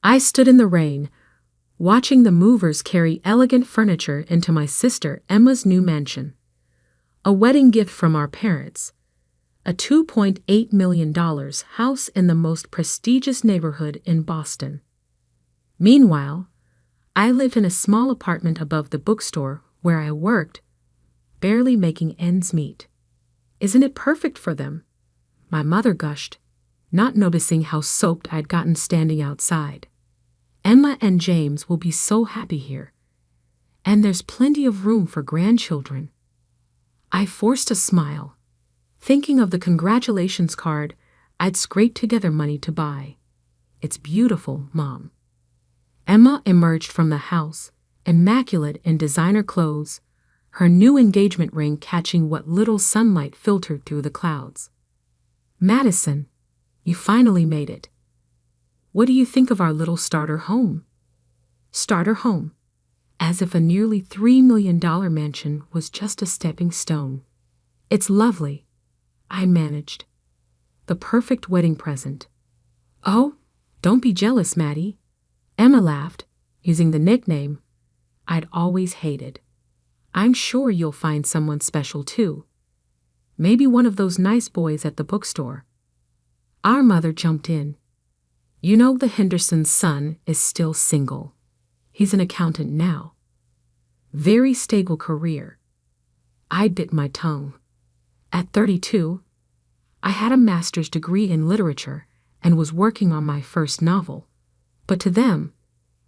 I stood in the rain, watching the movers carry elegant furniture into my sister Emma's new mansion. A wedding gift from our parents. A $2.8 million house in the most prestigious neighborhood in Boston. Meanwhile, I lived in a small apartment above the bookstore where I worked, barely making ends meet. Isn't it perfect for them? My mother gushed, not noticing how soaked I'd gotten standing outside. Emma and James will be so happy here. And there's plenty of room for grandchildren. I forced a smile, thinking of the congratulations card I'd scraped together money to buy. It's beautiful, Mom. Emma emerged from the house, immaculate in designer clothes, her new engagement ring catching what little sunlight filtered through the clouds. Madison, you finally made it. What do you think of our little starter home? Starter home. As if a nearly $3 million mansion was just a stepping stone. It's lovely, I managed. The perfect wedding present. Oh, don't be jealous, Maddie. Emma laughed, using the nickname I'd always hated. I'm sure you'll find someone special too. Maybe one of those nice boys at the bookstore. Our mother jumped in. You know the Henderson's son is still single. He's an accountant now. Very stable career. I bit my tongue. At 32, I had a master's degree in literature and was working on my first novel. But to them,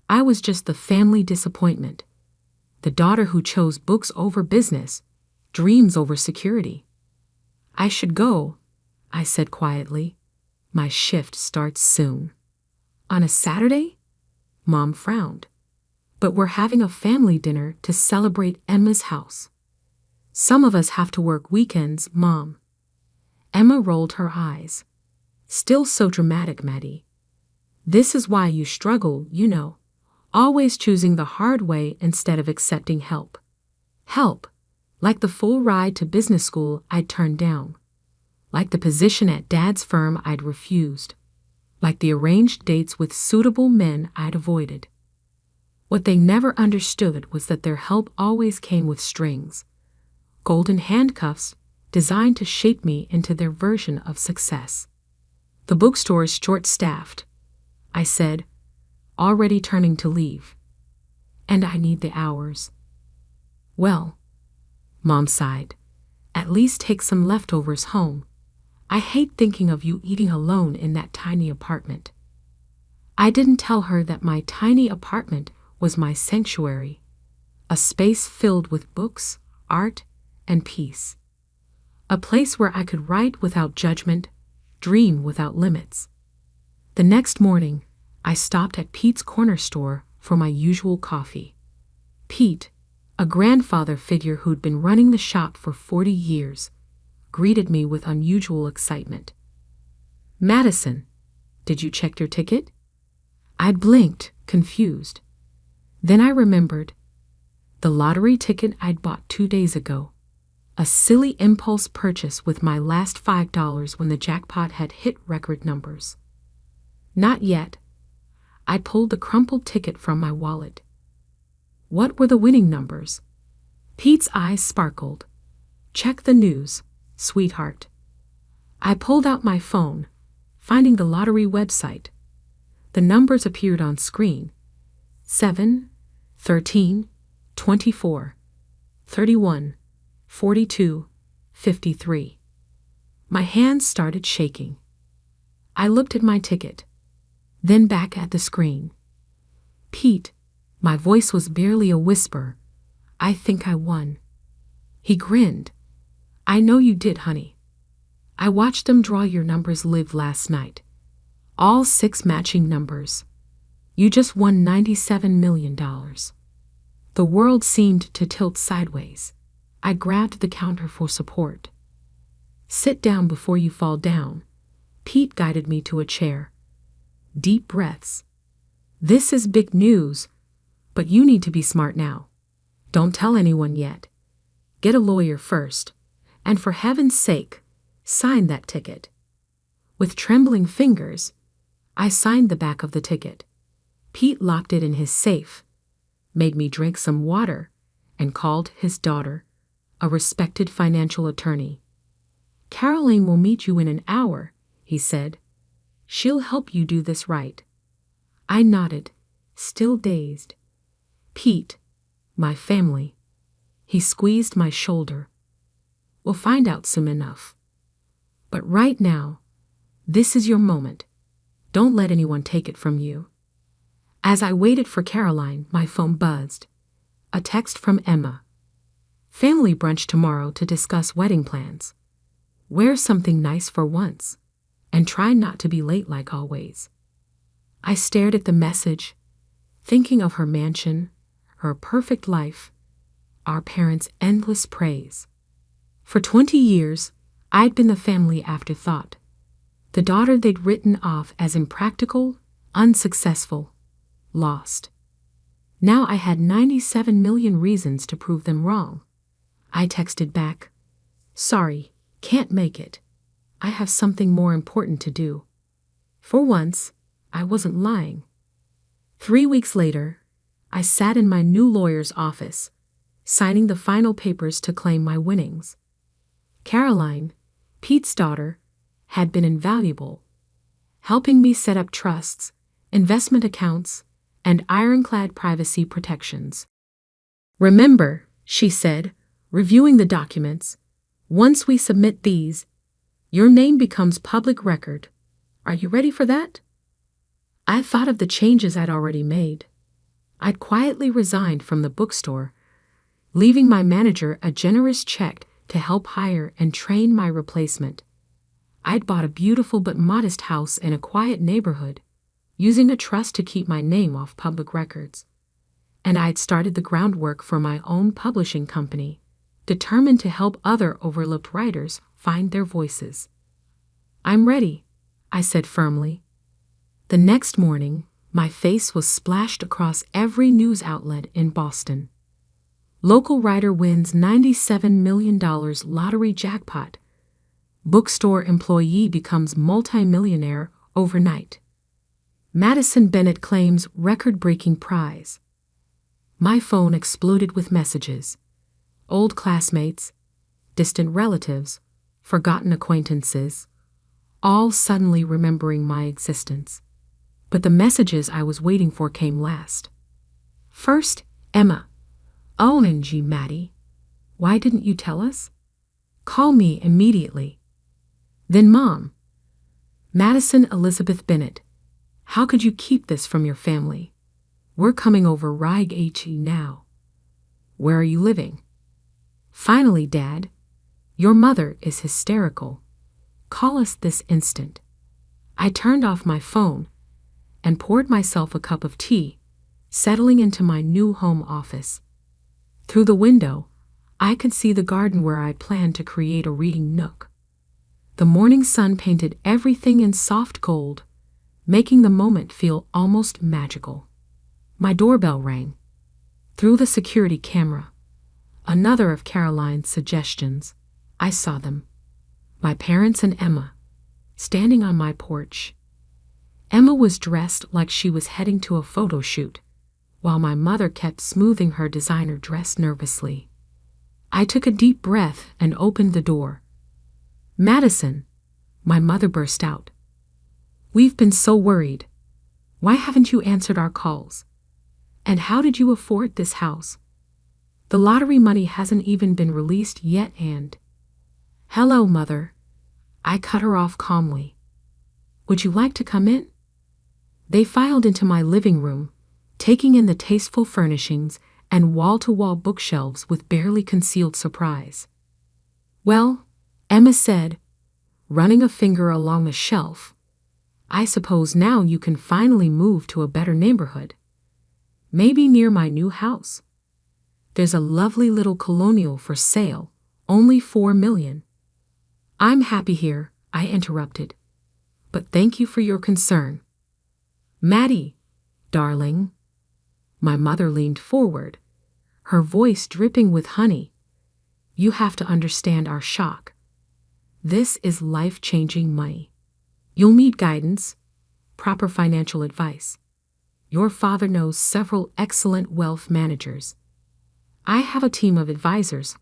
I was just the family disappointment. The daughter who chose books over business, dreams over security. I should go, I said quietly. My shift starts soon. On a Saturday? Mom frowned. But we're having a family dinner to celebrate Emma's house. Some of us have to work weekends, Mom. Emma rolled her eyes. Still so dramatic, Maddie. This is why you struggle, you know. Always choosing the hard way instead of accepting help. Help, like the full ride to business school I'd turned down. Like the position at Dad's firm I'd refused. Like the arranged dates with suitable men I'd avoided. What they never understood was that their help always came with strings. Golden handcuffs designed to shape me into their version of success. The bookstore is short-staffed, I said, already turning to leave. And I need the hours. Well, Mom sighed, at least take some leftovers home. I hate thinking of you eating alone in that tiny apartment. I didn't tell her that my tiny apartment was my sanctuary, a space filled with books, art, and peace. A place where I could write without judgment, dream without limits. The next morning, I stopped at Pete's corner store for my usual coffee. Pete, a grandfather figure who'd been running the shop for 40 years, greeted me with unusual excitement. Madison, did you check your ticket? I'd blinked, confused. Then I remembered the lottery ticket I'd bought 2 days ago. A silly impulse purchase with my last $5 when the jackpot had hit record numbers. Not yet. I pulled the crumpled ticket from my wallet. What were the winning numbers? Pete's eyes sparkled. Check the news, sweetheart. I pulled out my phone, finding the lottery website. The numbers appeared on screen. 7, 13, 24, 31, 42, 53. My hands started shaking. I looked at my ticket, then back at the screen. Pete, my voice was barely a whisper. I think I won. He grinned. I know you did, honey. I watched them draw your numbers live last night. All 6 matching numbers. You just won $97 million. The world seemed to tilt sideways. I grabbed the counter for support. Sit down before you fall down. Pete guided me to a chair. Deep breaths. This is big news, but you need to be smart now. Don't tell anyone yet. Get a lawyer first, and for heaven's sake, sign that ticket. With trembling fingers, I signed the back of the ticket. Pete locked it in his safe, made me drink some water, and called his daughter, a respected financial attorney. "Caroline will meet you in an hour," he said. "She'll help you do this right." I nodded, still dazed. "Pete, my family." He squeezed my shoulder. "We'll find out soon enough. But right now, this is your moment. Don't let anyone take it from you." As I waited for Caroline, my phone buzzed. A text from Emma. "Family brunch tomorrow to discuss wedding plans. Wear something nice for once, and try not to be late like always." I stared at the message, thinking of her mansion, her perfect life, our parents' endless praise. For 20 years, I'd been the family afterthought, the daughter they'd written off as impractical, unsuccessful, lost. Now I had 97 million reasons to prove them wrong. I texted back, "Sorry, can't make it. I have something more important to do." For once, I wasn't lying. 3 weeks later, I sat in my new lawyer's office, signing the final papers to claim my winnings. Caroline, Pete's daughter, had been invaluable, helping me set up trusts, investment accounts, and ironclad privacy protections. "Remember," she said, reviewing the documents, "once we submit these, your name becomes public record. Are you ready for that?" I thought of the changes I'd already made. I'd quietly resigned from the bookstore, leaving my manager a generous check to help hire and train my replacement. I'd bought a beautiful but modest house in a quiet neighborhood, using a trust to keep my name off public records. And I'd started the groundwork for my own publishing company, determined to help other overlooked writers find their voices. "I'm ready," I said firmly. The next morning, my face was splashed across every news outlet in Boston. Local writer wins $97 million lottery jackpot. Bookstore employee becomes multimillionaire overnight. Madison Bennett claims record-breaking prize. My phone exploded with messages. Old classmates, distant relatives, forgotten acquaintances, all suddenly remembering my existence. But the messages I was waiting for came last. First, Emma. "OMG, Maddie. Why didn't you tell us? Call me immediately." Then Mom. "Madison Elizabeth Bennett. How could you keep this from your family? We're coming over Rig HE now. Where are you living?" Finally, Dad. "Your mother is hysterical. Call us this instant." I turned off my phone and poured myself a cup of tea, settling into my new home office. Through the window, I could see the garden where I'd planned to create a reading nook. The morning sun painted everything in soft gold, making the moment feel almost magical. My doorbell rang. Through the security camera, another of Caroline's suggestions, I saw them. My parents and Emma, standing on my porch. Emma was dressed like she was heading to a photo shoot, while my mother kept smoothing her designer dress nervously. I took a deep breath and opened the door. "Madison," my mother burst out. "We've been so worried. Why haven't you answered our calls? And how did you afford this house? The lottery money hasn't even been released yet and—" "Hello, Mother." I cut her off calmly. "Would you like to come in?" They filed into my living room, taking in the tasteful furnishings and wall-to-wall bookshelves with barely concealed surprise. "Well," Emma said, running a finger along the shelf, "I suppose now you can finally move to a better neighborhood. Maybe near my new house. There's a lovely little colonial for sale, only $4 million. "I'm happy here," I interrupted. "But thank you for your concern." "Maddie, darling." My mother leaned forward, her voice dripping with honey. "You have to understand our shock. This is life-changing money. You'll need guidance, proper financial advice. Your father knows several excellent wealth managers. I have a team of advisors,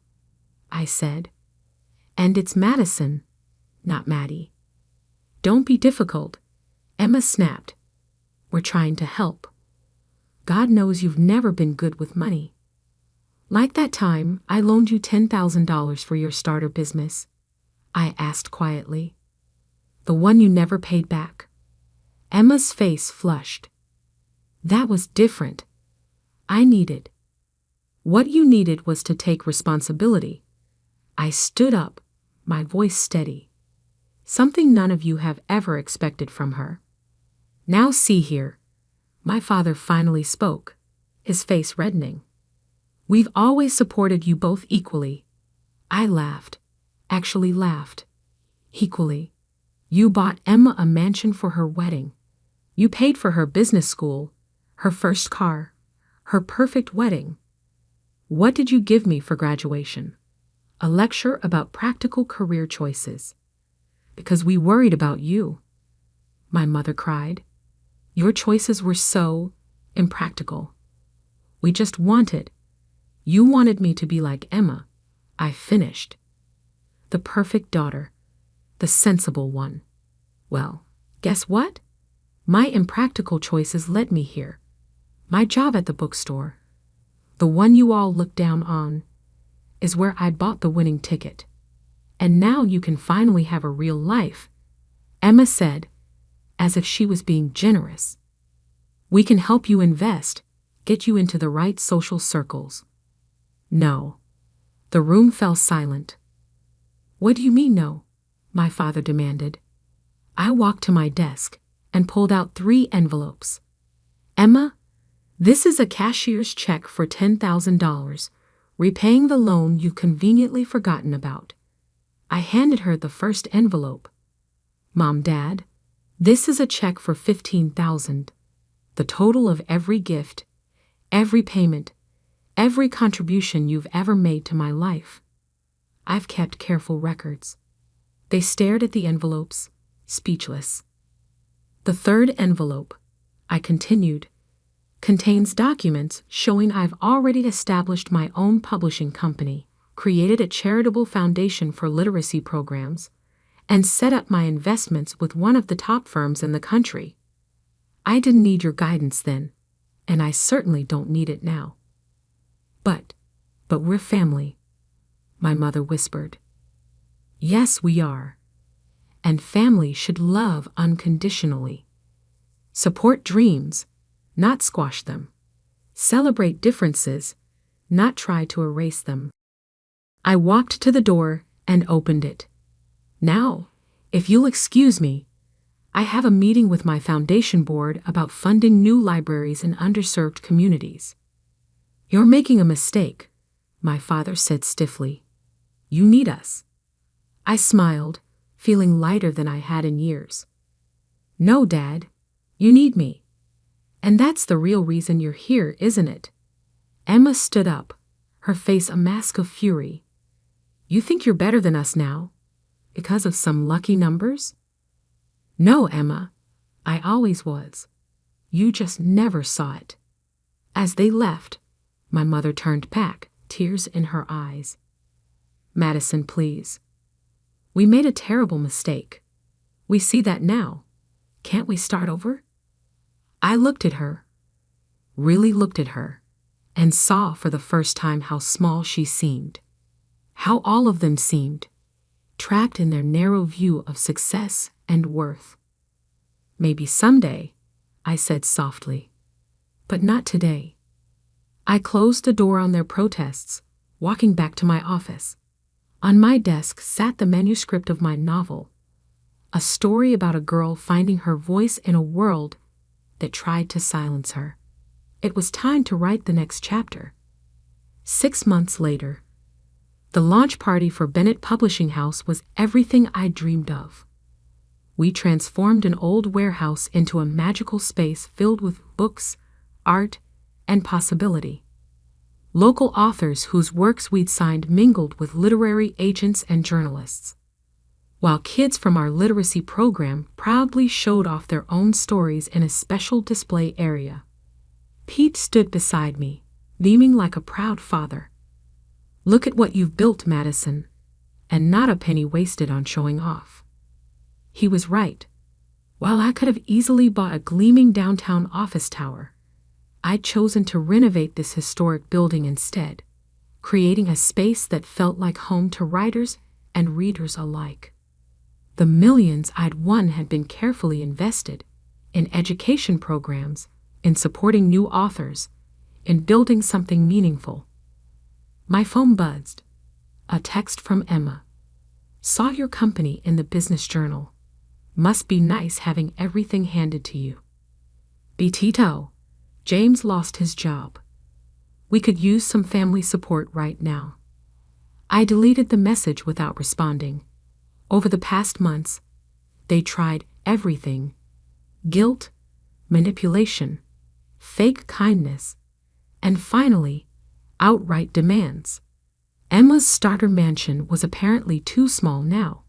I said. And it's Madison, not Maddie. Don't be difficult, Emma snapped. We're trying to help. God knows you've never been good with money. Like that time I loaned you $10,000 for your starter business, I asked quietly. The one you never paid back. Emma's face flushed. That was different. I needed. What you needed was to take responsibility. I stood up, my voice steady. Something none of you have ever expected from her. Now see here. My father finally spoke, his face reddening. We've always supported you both equally. I laughed, actually laughed. Equally. You bought Emma a mansion for her wedding. You paid for her business school, her first car, her perfect wedding. What did you give me for graduation? A lecture about practical career choices. Because we worried about you. My mother cried. Your choices were so impractical. We just wanted. You wanted me to be like Emma. I finished. The perfect daughter. The sensible one. Well, guess what? My impractical choices led me here. My job at the bookstore, the one you all look down on, is where I bought the winning ticket. And now you can finally have a real life, Emma said, as if she was being generous. We can help you invest, get you into the right social circles. No. The room fell silent. What do you mean no? My father demanded. I walked to my desk and pulled out 3 envelopes. Emma, this is a cashier's check for $10,000, repaying the loan you've conveniently forgotten about. I handed her the first envelope. Mom, Dad, this is a check for $15,000, the total of every gift, every payment, every contribution you've ever made to my life. I've kept careful records. They stared at the envelopes, speechless. The 3rd envelope, I continued, contains documents showing I've already established my own publishing company, created a charitable foundation for literacy programs, and set up my investments with one of the top firms in the country. I didn't need your guidance then, and I certainly don't need it now. But we're family, my mother whispered. Yes, we are. And family should love unconditionally. Support dreams, not squash them. Celebrate differences, not try to erase them. I walked to the door and opened it. Now, if you'll excuse me, I have a meeting with my foundation board about funding new libraries in underserved communities. You're making a mistake, my father said stiffly. You need us. I smiled, feeling lighter than I had in years. No, Dad, you need me. And that's the real reason you're here, isn't it? Emma stood up, her face a mask of fury. You think you're better than us now? Because of some lucky numbers? No, Emma, I always was. You just never saw it. As they left, my mother turned back, tears in her eyes. Madison, please. We made a terrible mistake. We see that now. Can't we start over? I looked at her, really looked at her, and saw for the first time how small she seemed. How all of them seemed, trapped in their narrow view of success and worth. Maybe someday, I said softly, but not today. I closed the door on their protests, walking back to my office. On my desk sat the manuscript of my novel, a story about a girl finding her voice in a world that tried to silence her. It was time to write the next chapter. 6 months later, the launch party for Bennett Publishing House was everything I dreamed of. We transformed an old warehouse into a magical space filled with books, art, and possibility. Local authors whose works we'd signed mingled with literary agents and journalists, while kids from our literacy program proudly showed off their own stories in a special display area. Pete stood beside me, beaming like a proud father. Look at what you've built, Madison, and not a penny wasted on showing off. He was right. While I could have easily bought a gleaming downtown office tower, I'd chosen to renovate this historic building instead, creating a space that felt like home to writers and readers alike. The millions I'd won had been carefully invested in education programs, in supporting new authors, in building something meaningful. My phone buzzed. A text from Emma. Saw your company in the business journal. Must be nice having everything handed to you. Betito, James lost his job. We could use some family support right now. I deleted the message without responding. Over the past months, they tried everything. Guilt, manipulation, fake kindness, and finally, outright demands. Emma's starter mansion was apparently too small now.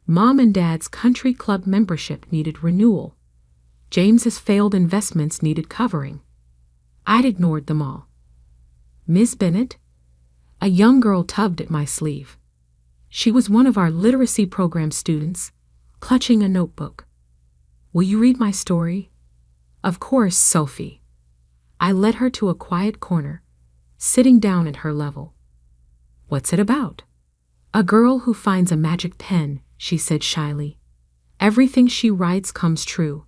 Mom and Dad's country club membership needed renewal. James's failed investments needed covering. I'd ignored them all. Miss Bennett? A young girl tugged at my sleeve. She was one of our literacy program students, clutching a notebook. Will you read my story? Of course, Sophie. I led her to a quiet corner, sitting down at her level. What's it about? A girl who finds a magic pen, she said shyly. Everything she writes comes true,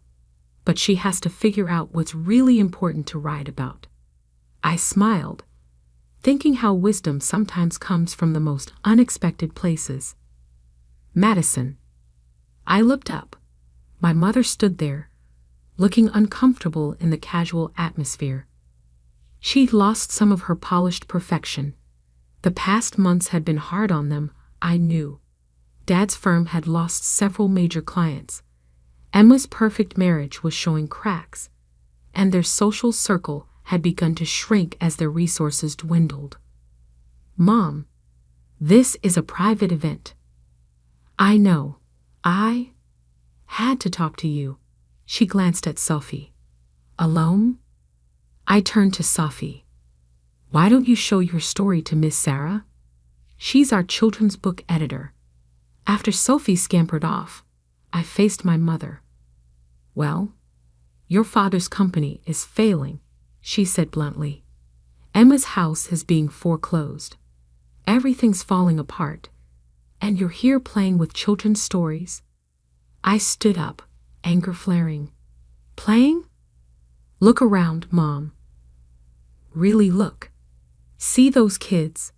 but she has to figure out what's really important to write about. I smiled, thinking how wisdom sometimes comes from the most unexpected places. Madison. I looked up. My mother stood there, looking uncomfortable in the casual atmosphere. She'd lost some of her polished perfection. The past months had been hard on them, I knew. Dad's firm had lost several major clients. Emma's perfect marriage was showing cracks, and their social circle had begun to shrink as their resources dwindled. Mom, this is a private event. I know. I had to talk to you. She glanced at Sophie. Alone? I turned to Sophie. Why don't you show your story to Miss Sarah? She's our children's book editor. After Sophie scampered off, I faced my mother. Well, your father's company is failing, she said bluntly. Emma's house is being foreclosed. Everything's falling apart, and you're here playing with children's stories. I stood up, anger flaring. Playing? Look around, Mom. Really look. See those kids?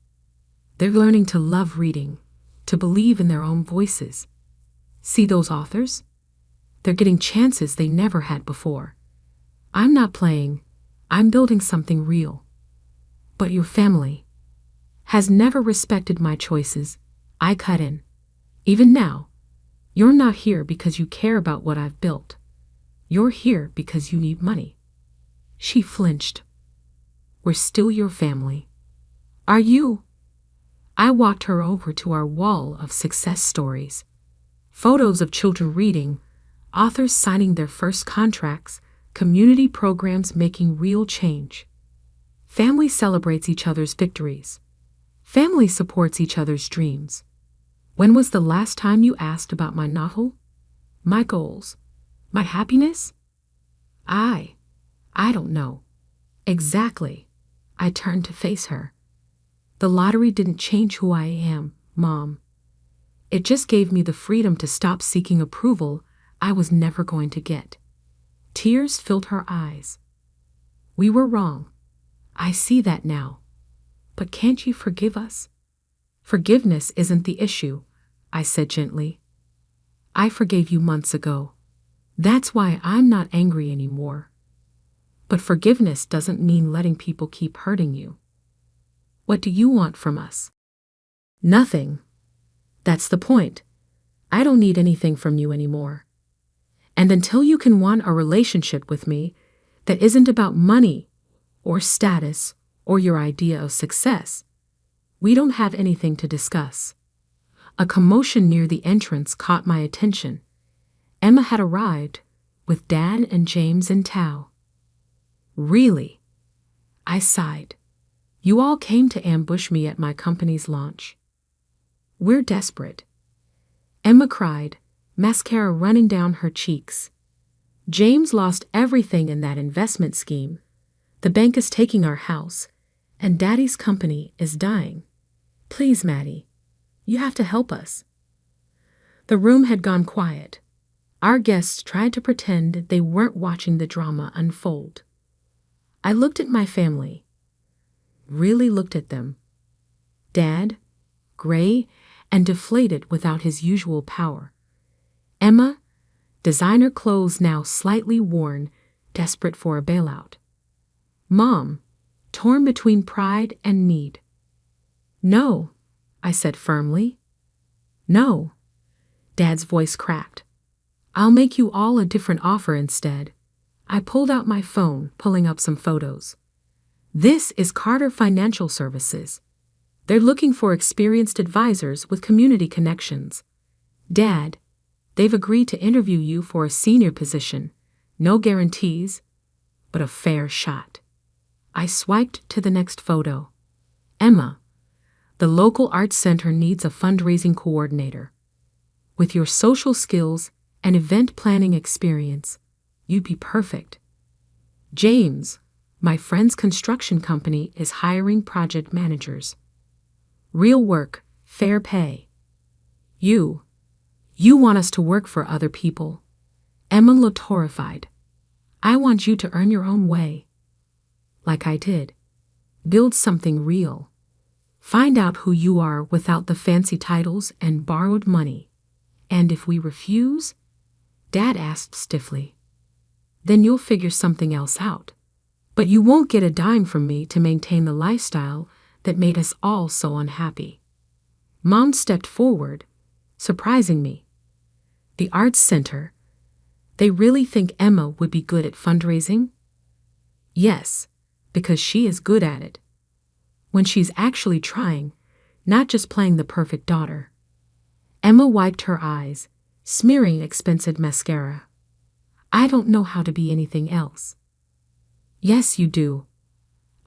They're learning to love reading, to believe in their own voices. See those authors? They're getting chances they never had before. I'm not playing, I'm building something real. But your family has never respected my choices. I cut in. Even now, you're not here because you care about what I've built. You're here because you need money. She flinched. We're still your family. Are you? I walked her over to our wall of success stories. Photos of children reading, authors signing their first contracts, community programs making real change. Family celebrates each other's victories. Family supports each other's dreams. When was the last time you asked about my novel? My goals? My happiness? I don't know. Exactly. I turned to face her. The lottery didn't change who I am, Mom. It just gave me the freedom to stop seeking approval I was never going to get. Tears filled her eyes. We were wrong. I see that now. But can't you forgive us? Forgiveness isn't the issue, I said gently. I forgave you months ago. That's why I'm not angry anymore. But forgiveness doesn't mean letting people keep hurting you. What do you want from us? Nothing. That's the point. I don't need anything from you anymore. And until you can want a relationship with me that isn't about money or status or your idea of success, we don't have anything to discuss. A commotion near the entrance caught my attention. Emma had arrived with Dad and James in tow. Really? I sighed. You all came to ambush me at my company's launch. We're desperate. Emma cried, mascara running down her cheeks. James lost everything in that investment scheme. The bank is taking our house, and Daddy's company is dying. Please, Maddie, you have to help us. The room had gone quiet. Our guests tried to pretend they weren't watching the drama unfold. I looked at my family. Really looked at them. Dad, gray and deflated without his usual power. Emma, designer clothes now slightly worn, desperate for a bailout. Mom, torn between pride and need. No, I said firmly. No. Dad's voice cracked. I'll make you all a different offer instead. I pulled out my phone, pulling up some photos. This is Carter Financial Services. They're looking for experienced advisors with community connections. Dad, they've agreed to interview you for a senior position. No guarantees, but a fair shot. I swiped to the next photo. Emma, the local arts center needs a fundraising coordinator. With your social skills and event planning experience, you'd be perfect. James, my friend's construction company is hiring project managers. Real work, fair pay. You want us to work for other people. Emma looked horrified. I want you to earn your own way. Like I did. Build something real. Find out who you are without the fancy titles and borrowed money. And if we refuse, Dad asked stiffly, then you'll figure something else out. But you won't get a dime from me to maintain the lifestyle that made us all so unhappy. Mom stepped forward, surprising me. The Arts Center, they really think Emma would be good at fundraising? Yes, because she is good at it. When she's actually trying, not just playing the perfect daughter. Emma wiped her eyes, smearing expensive mascara. I don't know how to be anything else. Yes, you do.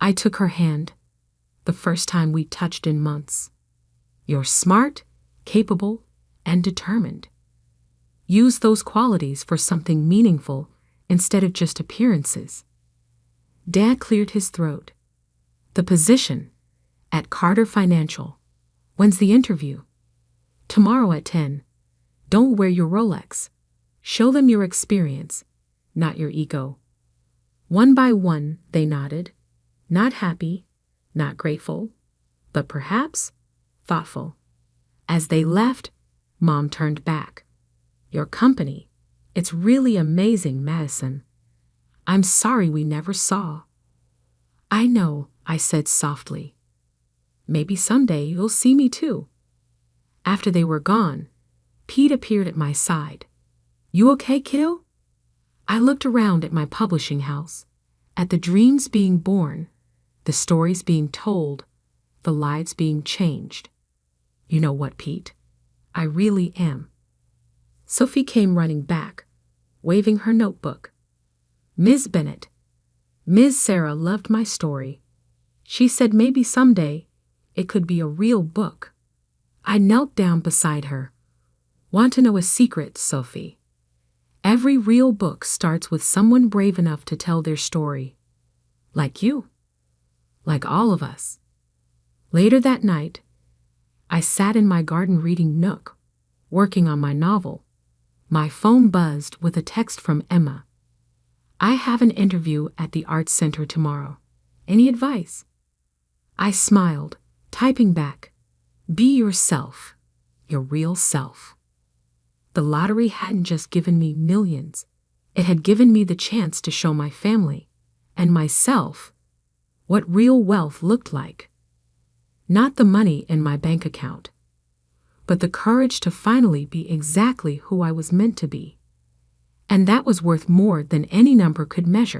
I took her hand, the first time we touched in months. You're smart, capable, and determined. Use those qualities for something meaningful instead of just appearances. Dad cleared his throat. The position, at Carter Financial. When's the interview? Tomorrow at 10. Don't wear your Rolex. Show them your experience, not your ego. One by one, they nodded. Not happy, not grateful, but perhaps thoughtful. As they left, Mom turned back. Your company, it's really amazing, Madison. I'm sorry we never saw. I know, I said softly. Maybe someday you'll see me too. After they were gone, Pete appeared at my side. You okay, kiddo? I looked around at my publishing house, at the dreams being born, the stories being told, the lives being changed. You know what, Pete? I really am. Sophie came running back, waving her notebook. Ms. Bennett, Ms. Sarah loved my story. She said maybe someday it could be a real book. I knelt down beside her. Want to know a secret, Sophie? Every real book starts with someone brave enough to tell their story. Like you. Like all of us. Later that night, I sat in my garden reading nook, working on my novel. My phone buzzed with a text from Emma. I have an interview at the Arts Center tomorrow. Any advice? I smiled, typing back. Be yourself, your real self. The lottery hadn't just given me millions. It had given me the chance to show my family and myself what real wealth looked like. Not the money in my bank account, but the courage to finally be exactly who I was meant to be. And that was worth more than any number could measure.